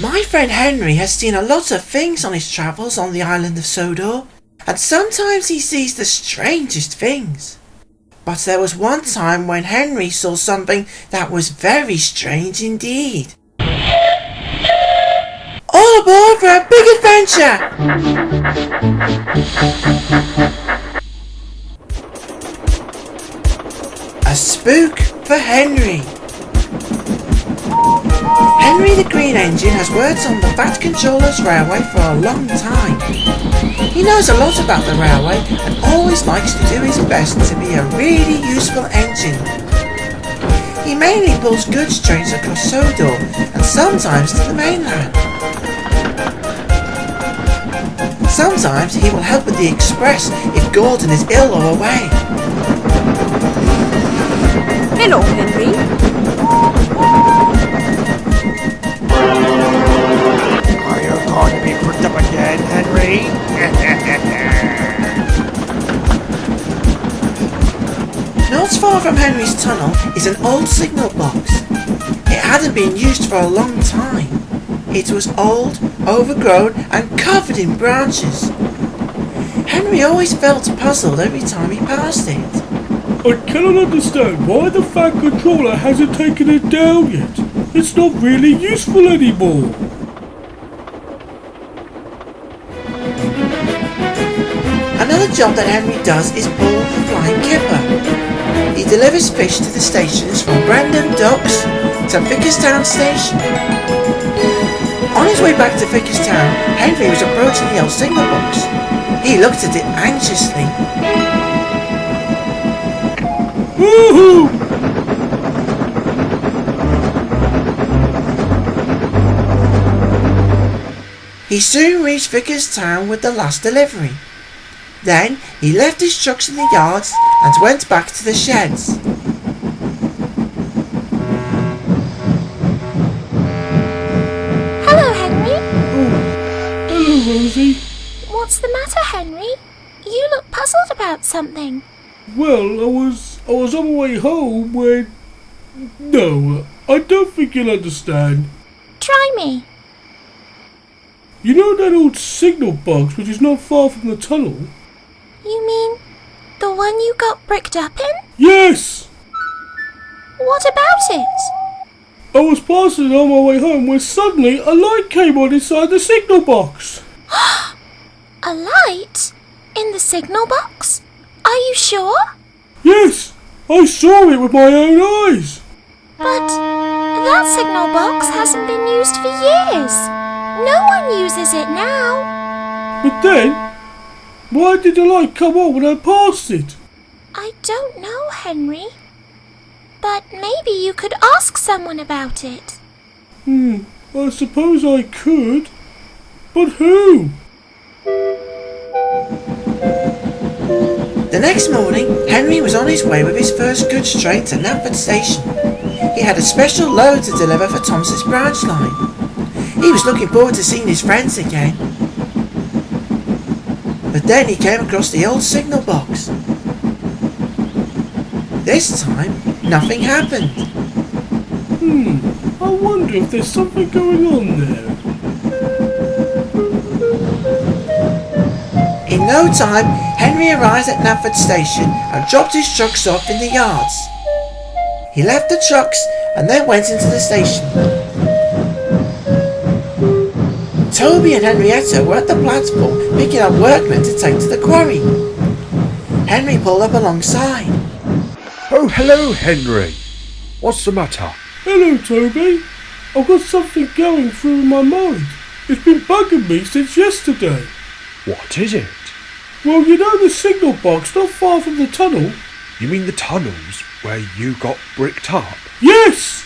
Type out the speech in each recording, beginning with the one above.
My friend Henry has seen a lot of things on his travels on the island of Sodor, and sometimes he sees the strangest things. But there was one time when Henry saw something that was very strange indeed. All aboard for a big adventure! A Spook for Henry. Henry the Green Engine has worked on the Bat Controller's Railway for a long time. He knows a lot about the railway and always likes to do his best to be a really useful engine. He mainly pulls goods trains across Sodor and sometimes to the mainland. Sometimes he will help with the express if Gordon is ill or away. Hello, Henry. Are you going to be picked up again, Henry? Not far from Henry's tunnel is an old signal box. It hadn't been used for a long time. It was old, overgrown and covered in branches. Henry always felt puzzled every time he passed it. I cannot understand why the Bat Controller hasn't taken it down yet. It's not really useful anymore. Another job that Henry does is pull the flying kipper. He delivers fish to the stations from Brandon Docks to Vickerstown Station. On his way back to Vickerstown, Henry was approaching the old signal box. He looked at it anxiously. Woohoo! He soon reached Vickerstown with the last delivery. Then he left his trucks in the yards and went back to the sheds. Hello, Henry. Oh, hello, Rosie. What's the matter, Henry? You look puzzled about something. Well, I was on my way home when... No, I don't think you'll understand. Try me. You know that old signal box which is not far from the tunnel? You mean the one you got bricked up in? Yes! What about it? I was passing it on my way home when suddenly a light came on inside the signal box. A light? In the signal box? Are you sure? Yes, I saw it with my own eyes. But that signal box hasn't been used for years. No one uses it now. But then, why did the light come on when I passed it? I don't know, Henry. But maybe you could ask someone about it. I suppose I could. But who? The next morning, Henry was on his way with his first goods train to Knapford Station. He had a special load to deliver for Thomas's branch line. He was looking forward to seeing his friends again. But then he came across the old signal box. This time, nothing happened. I wonder if there's something going on there. In no time, Henry arrived at Knapford Station and dropped his trucks off in the yards. He left the trucks and then went into the station. Toby and Henrietta were at the platform picking up workmen to take to the quarry. Henry pulled up alongside. Oh, hello, Henry. What's the matter? Hello, Toby. I've got something going through my mind. It's been bugging me since yesterday. What is it? Well, you know the signal box not far from the tunnel? You mean the tunnels where you got bricked up? Yes!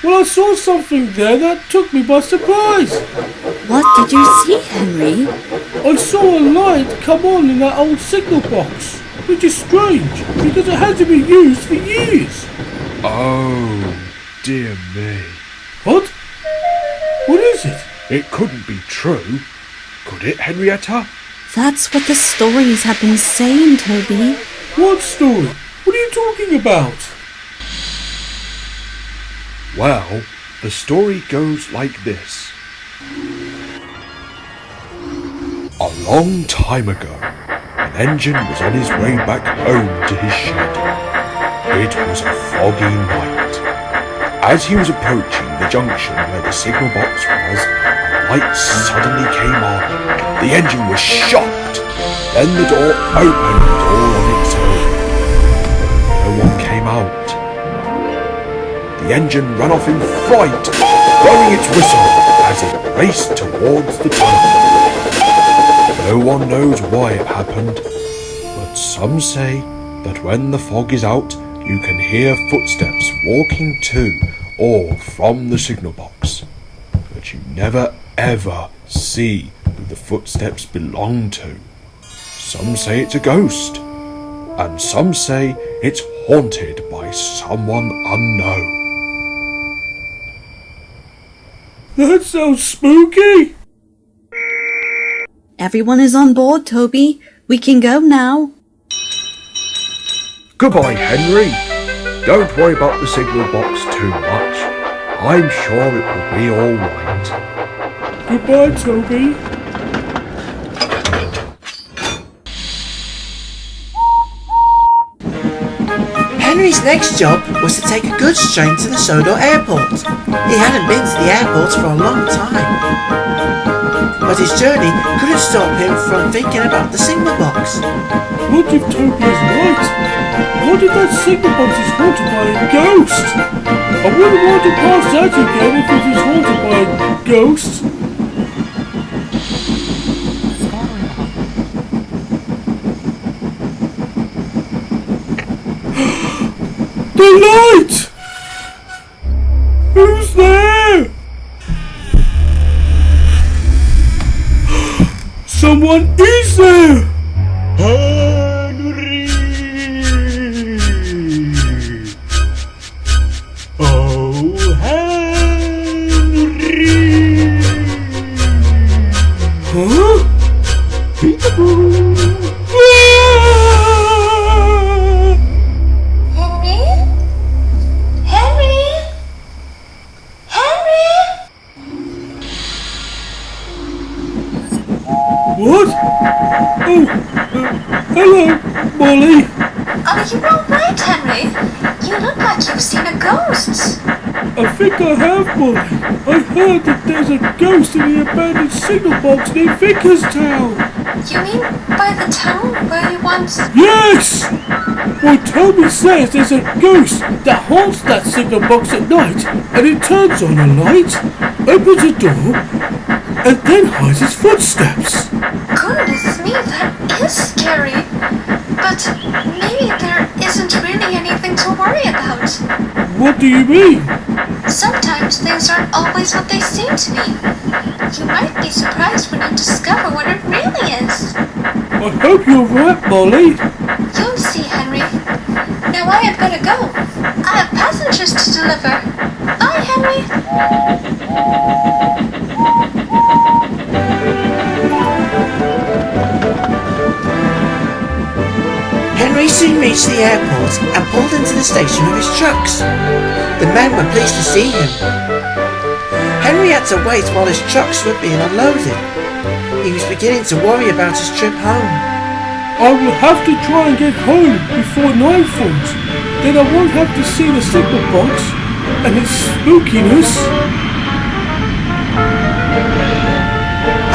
Well, I saw something there that took me by surprise. What did you see, Henry? I saw a light come on in that old signal box, which is strange because it hasn't been used for years. Oh, dear me. What? What is it? It couldn't be true, could it, Henrietta? That's what the stories have been saying, Toby. What story? What are you talking about? Well, the story goes like this. A long time ago, an engine was on his way back home to his shed. It was a foggy night. As he was approaching the junction where the signal box was, a light suddenly came on. The engine was shocked. Then the door opened all on its own. No one came out. The engine ran off in fright, blowing its whistle as it raced towards the tunnel. No one knows why it happened, but some say that when the fog is out, you can hear footsteps walking to or from the signal box. But you never ever see who the footsteps belong to. Some say it's a ghost, and some say it's haunted by someone unknown. That sounds spooky. Everyone is on board, Toby. We can go now. Goodbye, Henry. Don't worry about the signal box too much. I'm sure it will be all right. Goodbye, Toby. Henry's next job was to take a goods train to the Sodor airport. He hadn't been to the airport for a long time. But his journey couldn't stop him from thinking about the signal box. What if Toby is right? What if that signal box is haunted by a ghost? I wouldn't want to pass that again if it is haunted by a ghost. The light! Who's there? Someone is there! Henry! Oh, Henry! Huh? Peekaboo! Henry? Henry? What? Oh, hello, Molly. Are you all right, Henry? You look like you've seen a ghost. I think I have, Molly. I heard that there's a ghost in the abandoned signal box near Vickerstown. You mean by the town where we once... Yes! Well, Toby says there's a ghost that haunts that signal box at night, and it turns on a light, opens a door, and then hides its footsteps. Goodness me, that is scary. But maybe there isn't really anything to worry about. What do you mean? Sometimes things aren't always what they seem to be. You might be surprised when you discover what it really is. I hope you're right, Molly. You'll see, Henry. Now I had better go. I have passengers to deliver. Bye, Henry. Henry soon reached the airport and pulled into the station with his trucks. The men were pleased to see him. Henry had to wait while his trucks were being unloaded. He was beginning to worry about his trip home. I will have to try and get home before night falls. Then I won't have to see the signal box and its spookiness.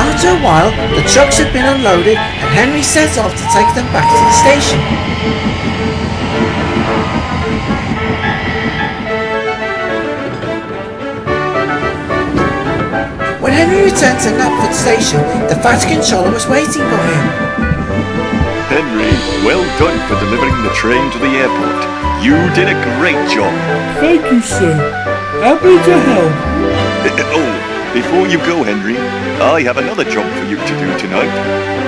After a while, the trucks had been unloaded and Henry set off to take them back to the station. When Henry returned to Knapford station, the fat controller was waiting for him. Henry, well done for delivering the train to the airport. You did a great job. Thank you, sir. Happy to help. Oh, before you go, Henry, I have another job for you to do tonight.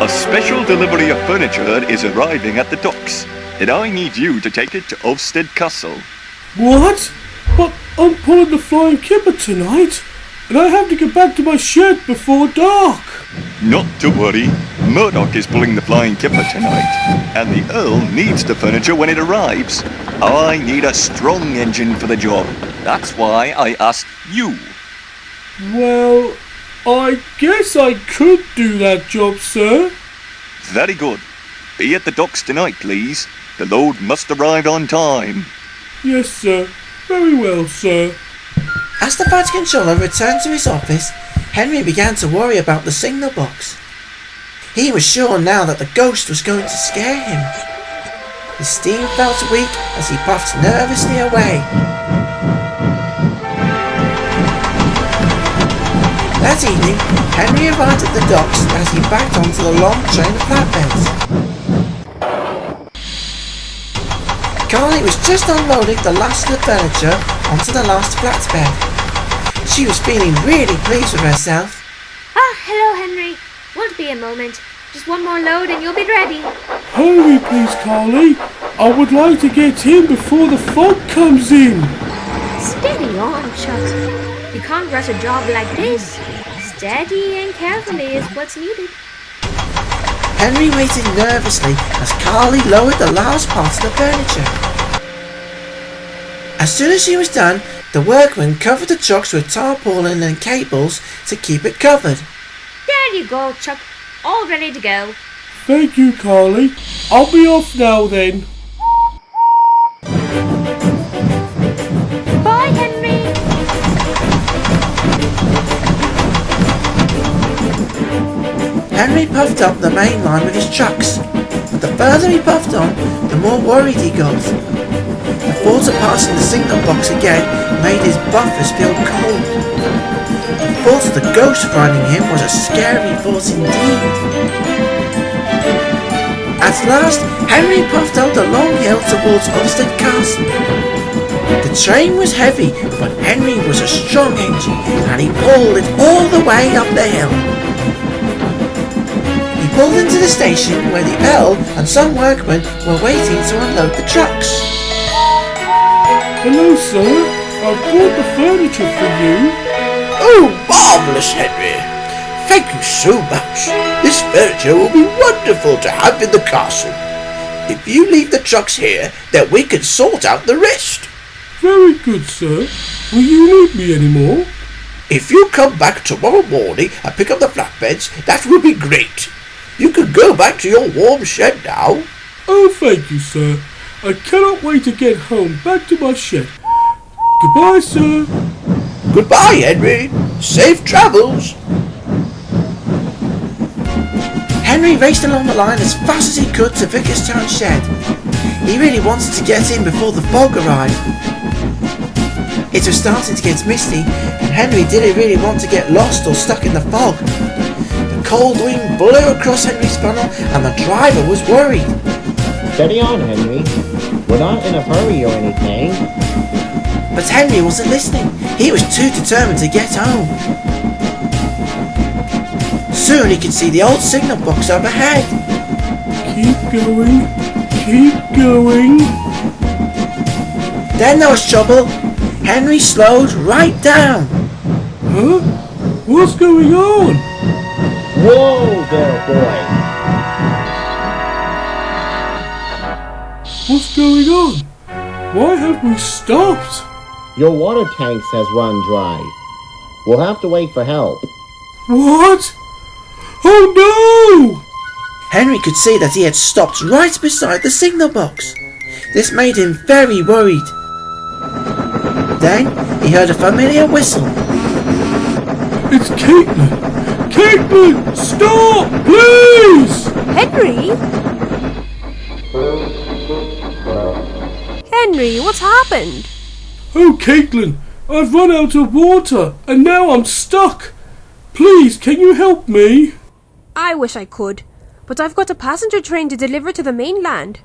A special delivery of furniture is arriving at the docks, and I need you to take it to Ovstead Castle. What? But I'm pulling the flying kipper tonight, and I have to get back to my shed before dark. Not to worry, Murdoch is pulling the flying kipper tonight, and the Earl needs the furniture when it arrives. I need a strong engine for the job. That's why I asked you. Well, I guess I could do that job, sir. Very good. Be at the docks tonight, please. The load must arrive on time. Yes, sir. Very well, sir. As the Fat Controller returned to his office, Henry began to worry about the signal box. He was sure now that the ghost was going to scare him. His steam felt weak as he puffed nervously away. That evening, Henry arrived at the docks as he backed onto the long train of flatbeds. Carly was just unloading the last of the furniture onto the last flatbed. She was feeling really pleased with herself. Ah, hello, Henry. Won't be a moment. Just one more load and you'll be ready. Hurry, please, Carly. I would like to get in before the fog comes in. Steady on, Chuck. You can't rush a job like this. Steady and carefully is what's needed. Henry waited nervously as Carly lowered the last part of the furniture. As soon as she was done, the workmen covered the trucks with tarpaulin and cables to keep it covered. There you go, Chuck. All ready to go. Thank you, Carly. I'll be off now then. Bye, Henry. Henry puffed up the main line with his trucks, but the further he puffed on, the more worried he got. The thought of passing the signal box again made his buffers feel cold. The thought of the ghost frightening him was a scary thought indeed. At last, Henry puffed up the long hill towards Olmsted Castle. The train was heavy, but Henry was a strong engine, and he pulled it all the way up the hill. He pulled into the station where the Earl and some workmen were waiting to unload the trucks. Hello, sir. I've brought the furniture for you. Oh, marvellous, Henry. Thank you so much. This furniture will be wonderful to have in the castle. If you leave the trucks here, then we can sort out the rest. Very good, sir. Will you need me any more? If you come back tomorrow morning and pick up the flatbeds, that will be great. You can go back to your warm shed now. Oh, thank you, sir. I cannot wait to get home back to my shed. Goodbye, sir. Goodbye, Henry. Safe travels. Henry raced along the line as fast as he could to Vicarstown shed. He really wanted to get in before the fog arrived. It was starting to get misty, and Henry didn't really want to get lost or stuck in the fog. The cold wind blew across Henry's funnel, and the driver was worried. Steady on, Henry. We're not in a hurry or anything. But Henry wasn't listening. He was too determined to get home. Soon he could see the old signal box overhead. Keep going. Keep going. Then there was trouble. Henry slowed right down. Huh? What's going on? Whoa there, boy. What's going on? Why have we stopped? Your water tanks has run dry. We'll have to wait for help. What? Oh no! Henry could see that he had stopped right beside the signal box. This made him very worried. Then he heard a familiar whistle. It's Caitlin! Caitlin! Stop! Please! Henry? Henry, what's happened? Oh, Caitlin! I've run out of water and now I'm stuck! Please, can you help me? I wish I could, but I've got a passenger train to deliver to the mainland.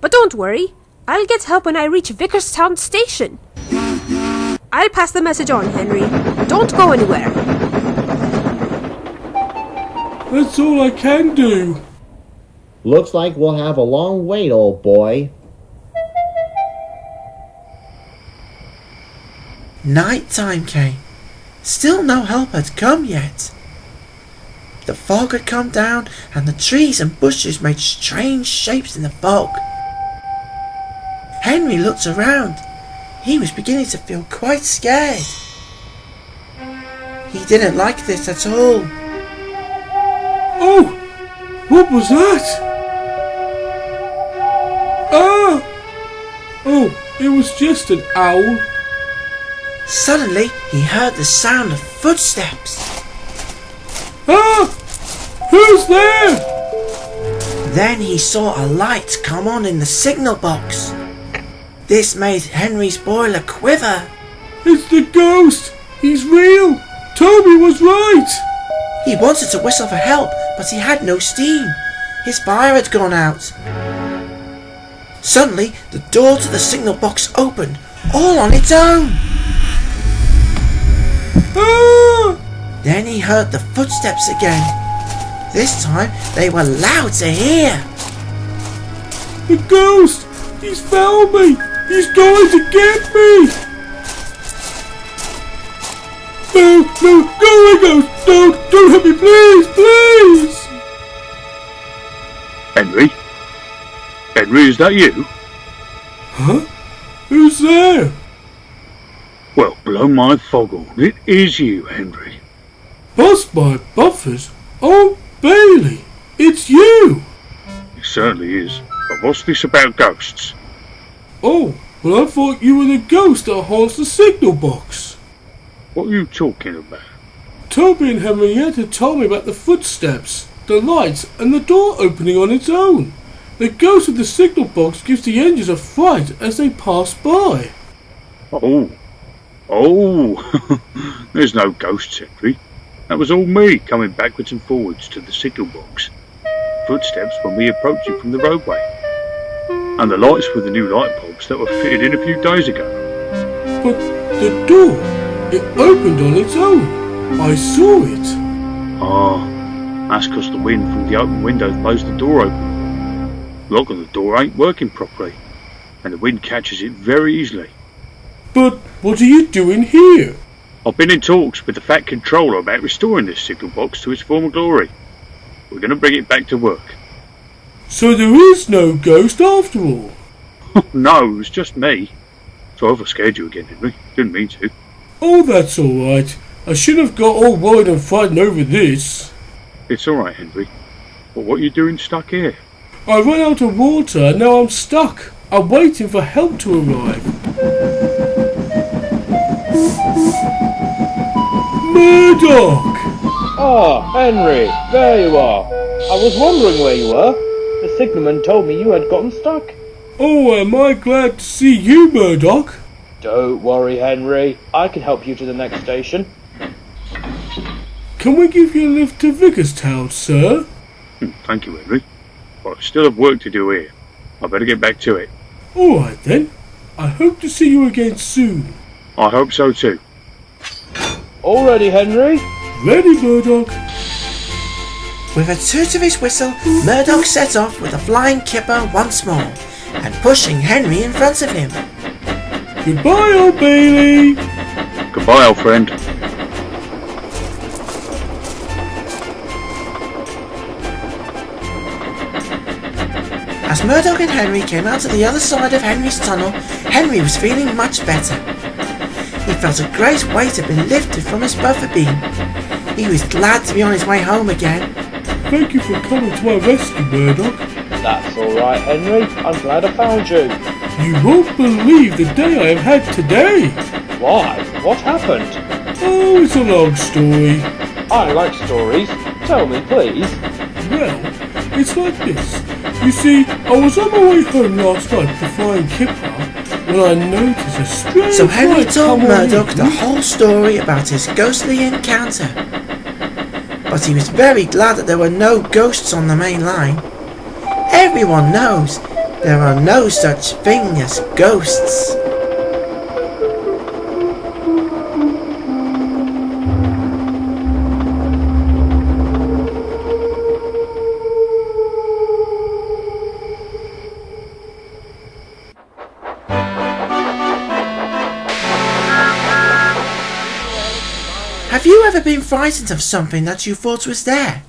But don't worry, I'll get help when I reach Vicarstown station. I'll pass the message on, Henry. Don't go anywhere. That's all I can do. Looks like we'll have a long wait, old boy. Night time came. Still no help had come yet. The fog had come down, and the trees and bushes made strange shapes in the fog. Henry looked around. He was beginning to feel quite scared. He didn't like this at all. Oh! What was that? Ah! Oh, it was just an owl. Suddenly, he heard the sound of footsteps. Ah! Who's there? Then he saw a light come on in the signal box. This made Henry's boiler quiver. It's the ghost! He's real! Toby was right! He wanted to whistle for help, but he had no steam. His fire had gone out. Suddenly, the door to the signal box opened, all on its own. Ah! Then he heard the footsteps again. This time, they were loud to hear. The ghost! He's found me! He's going to get me! No, go away, ghost! Don't hurt me, please! Henry? Henry, is that you? Huh? Who's there? Well, blow my foghorn, it is you, Henry. Bust my buffers! Oh, Bailey! It's you! It certainly is. But what's this about ghosts? Oh, well I thought you were the ghost that haunts the signal box. What are you talking about? Toby and Henrietta told me about the footsteps, the lights, and the door opening on its own. The ghost of the signal box gives the engines a fright as they pass by. Oh, there's no ghosts, Henry. That was all me coming backwards and forwards to the signal box. Footsteps when we approached you from the roadway. And the lights were the new light bulbs that were fitted in a few days ago. But the door, it opened on its own. I saw it. Ah, that's because the wind from the open windows blows the door open. The lock on the door ain't working properly, and the wind catches it very easily. But what are you doing here? I've been in talks with the Fat Controller about restoring this signal box to its former glory. We're going to bring it back to work. So there is no ghost after all? No, it was just me. Sorry if I scared you again, Henry. Didn't mean to. Oh, that's alright. I shouldn't have got all worried and frightened over this. It's alright, Henry. But what are you doing stuck here? I ran out of water and now I'm stuck. I'm waiting for help to arrive. Murdoch! Ah, Henry, there you are. I was wondering where you were. The signalman told me you had gotten stuck. Oh, am I glad to see you, Murdoch. Don't worry, Henry. I can help you to the next station. Can we give you a lift to Vicarstown, sir? Thank you, Henry. But I still have work to do here. I better get back to it. Alright then. I hope to see you again soon. I hope so too. All ready, Henry? Ready, Murdoch. With a toot of his whistle, Murdoch set off with a flying kipper once more, and pushing Henry in front of him. Goodbye, old Bailey. Goodbye, old friend. As Murdoch and Henry came out to the other side of Henry's tunnel, Henry was feeling much better. He felt a great weight had been lifted from his buffer beam. He was glad to be on his way home again. Thank you for coming to my rescue, Murdoch. That's alright, Henry. I'm glad I found you. You won't believe the day I have had today. Why? What happened? Oh, it's a long story. I like stories. Tell me, please. Well, it's like this. You see, I was on my way home last night with the flying kipper when I noticed a strange So Henry light told come on Murdoch in. the whole story about his ghostly encounter. But he was very glad that there were no ghosts on the main line. Everyone knows there are no such thing as ghosts. Have you ever been frightened of something that you thought was there?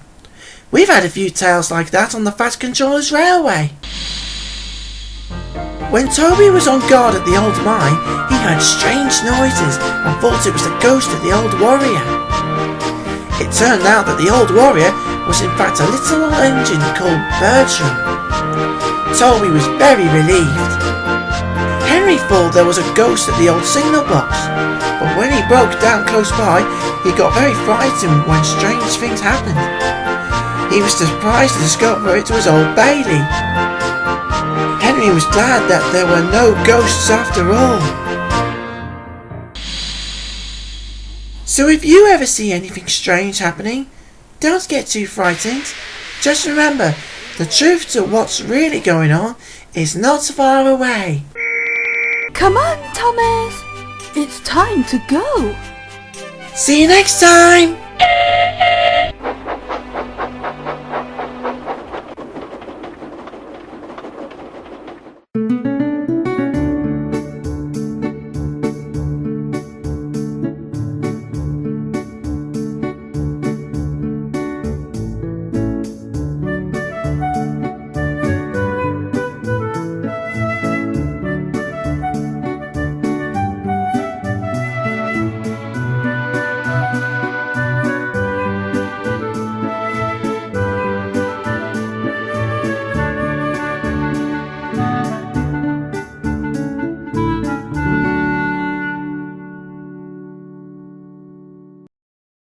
We've had a few tales like that on the Fat Controller's Railway. When Toby was on guard at the old mine, he heard strange noises and thought it was the ghost of the old warrior. It turned out that the old warrior was in fact a little old engine called Bertram. Toby was very relieved. Henry thought there was a ghost at the old signal box, but when he broke down close by, he got very frightened when strange things happened. He was surprised to discover it was Old Bailey. Henry was glad that there were no ghosts after all. So if you ever see anything strange happening, don't get too frightened. Just remember, the truth to what's really going on is not far away. Come on, Thomas. It's time to go. See you next time!